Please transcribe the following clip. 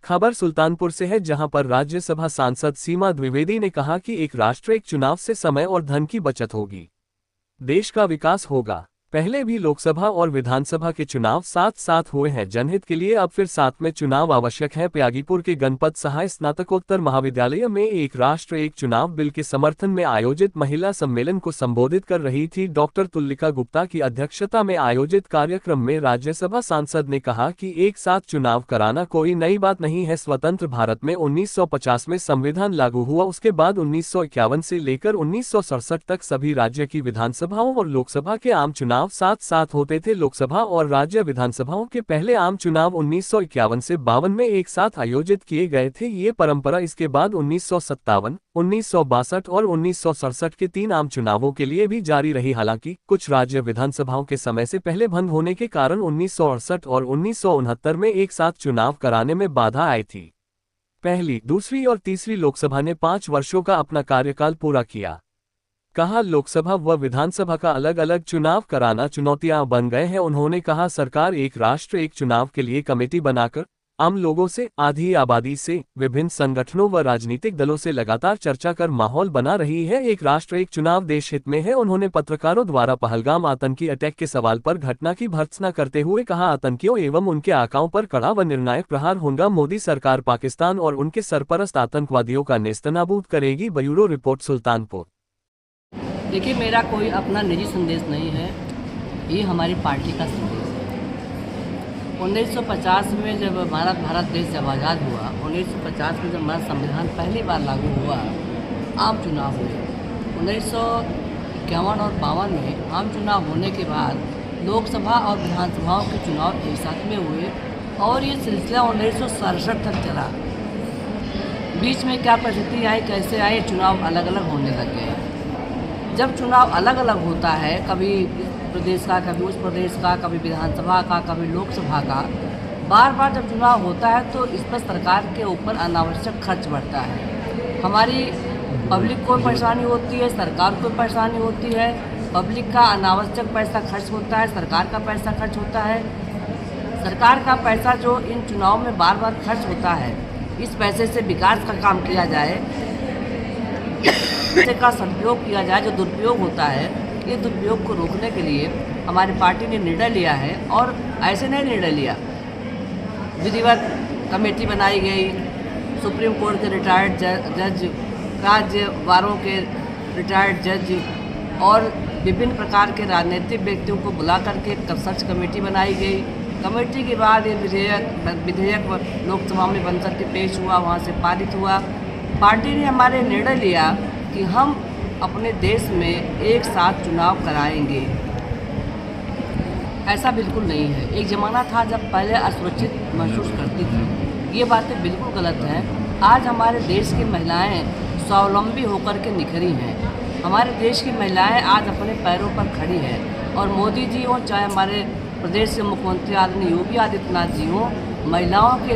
खबर सुल्तानपुर से है, जहां पर राज्यसभा सांसद सीमा द्विवेदी ने कहा कि एक राष्ट्र एक चुनाव से समय और धन की बचत होगी, देश का विकास होगा। पहले भी लोकसभा और विधानसभा के चुनाव साथ साथ हुए हैं, जनहित के लिए अब फिर साथ में चुनाव आवश्यक है। प्यागीपुर के गणपत सहाय स्नातकोत्तर महाविद्यालय में एक राष्ट्र एक चुनाव बिल के समर्थन में आयोजित महिला सम्मेलन को संबोधित कर रही थी डॉक्टर तुलिका गुप्ता की अध्यक्षता में आयोजित कार्यक्रम में राज्यसभा सांसद ने कहा कि एक साथ चुनाव कराना कोई नई बात नहीं है। स्वतंत्र भारत में 1950 में संविधान लागू हुआ, उसके बाद 1951 से लेकर 1967 तक सभी राज्य की विधानसभाओं और लोकसभा के आम चुनाव साथ साथ होते थे। लोकसभा और राज्य विधानसभाओं के पहले आम चुनाव 1951 से 52 में एक साथ आयोजित किए गए थे। ये परंपरा इसके बाद 1957, 1962 और 1967 के 3 आम चुनावों के लिए भी जारी रही। हालांकि कुछ राज्य विधानसभाओं के समय से पहले बंद होने के कारण 1968 और 1969 में एक साथ चुनाव कराने में बाधा आई थी। पहली, दूसरी और तीसरी लोकसभा ने 5 वर्षों का अपना कार्यकाल पूरा किया। कहा, लोकसभा व विधानसभा का अलग अलग चुनाव कराना चुनौतियां बन गए हैं। उन्होंने कहा, सरकार एक राष्ट्र एक चुनाव के लिए कमेटी बनाकर आम लोगों से, आधी आबादी से, विभिन्न संगठनों व राजनीतिक दलों से लगातार चर्चा कर माहौल बना रही है। एक राष्ट्र एक चुनाव देश हित में है। उन्होंने पत्रकारों द्वारा पहलगाम आतंकी अटैक के सवाल पर घटना की भर्त्सना करते हुए कहा, आतंकियों एवं उनके आकाओं पर कड़ा व निर्णायक प्रहार होगा। मोदी सरकार पाकिस्तान और उनके सरपरस्त आतंकवादियों का नेस्तनाबूद करेगी। Bureau report, Sultanpur. देखिए, मेरा कोई अपना निजी संदेश नहीं है, ये हमारी पार्टी का संदेश है। 1950 में जब भारत देश जब आज़ाद हुआ, 1950 में जब हमारा संविधान पहली बार लागू हुआ, आम चुनाव हुए। 1951 और 52 में आम चुनाव होने के बाद लोकसभा और विधानसभाओं के चुनाव एक साथ में हुए और ये सिलसिला 1967 तक चला। बीच में क्या परिस्थिति आई, कैसे आई, चुनाव अलग अलग होने लग गए। जब चुनाव अलग अलग होता है, कभी इस प्रदेश का, कभी उस प्रदेश का, कभी विधानसभा का, कभी लोकसभा का, बार बार जब चुनाव होता है तो इस पर सरकार के ऊपर अनावश्यक खर्च बढ़ता है। हमारी पब्लिक को परेशानी होती है, सरकार को परेशानी होती है। पब्लिक का अनावश्यक पैसा खर्च होता है, सरकार का पैसा खर्च होता है। सरकार का पैसा जो इन चुनाव में बार बार खर्च होता है, इस पैसे से विकास का काम किया जाए, पैसे का सदुपयोग किया जाए। जो दुरुपयोग होता है, ये दुरुपयोग को रोकने के लिए हमारी पार्टी ने निर्णय लिया है। और ऐसे नहीं निर्णय लिया, विधिवत कमेटी बनाई गई, सुप्रीम कोर्ट के रिटायर्ड जज, राज्य बारों के रिटायर्ड जज और विभिन्न प्रकार के राजनीतिक व्यक्तियों को बुला करके सर्च कमेटी बनाई गई। कमेटी के बाद ये विधेयक लोकसभा में बनकर के पेश हुआ, वहाँ से पारित हुआ। पार्टी ने हमारे निर्णय लिया कि हम अपने देश में एक साथ चुनाव कराएंगे। ऐसा बिल्कुल नहीं है। एक ज़माना था जब पहले असुरक्षित महसूस करती थी, ये बातें बिल्कुल गलत हैं। आज हमारे देश की महिलाएं स्वावलंबी होकर के निखरी हैं। हमारे देश की महिलाएं आज अपने पैरों पर खड़ी हैं और मोदी जी हों, चाहे हमारे प्रदेश के मुख्यमंत्री आदरणीय योगी आदित्यनाथ जी हों, महिलाओं के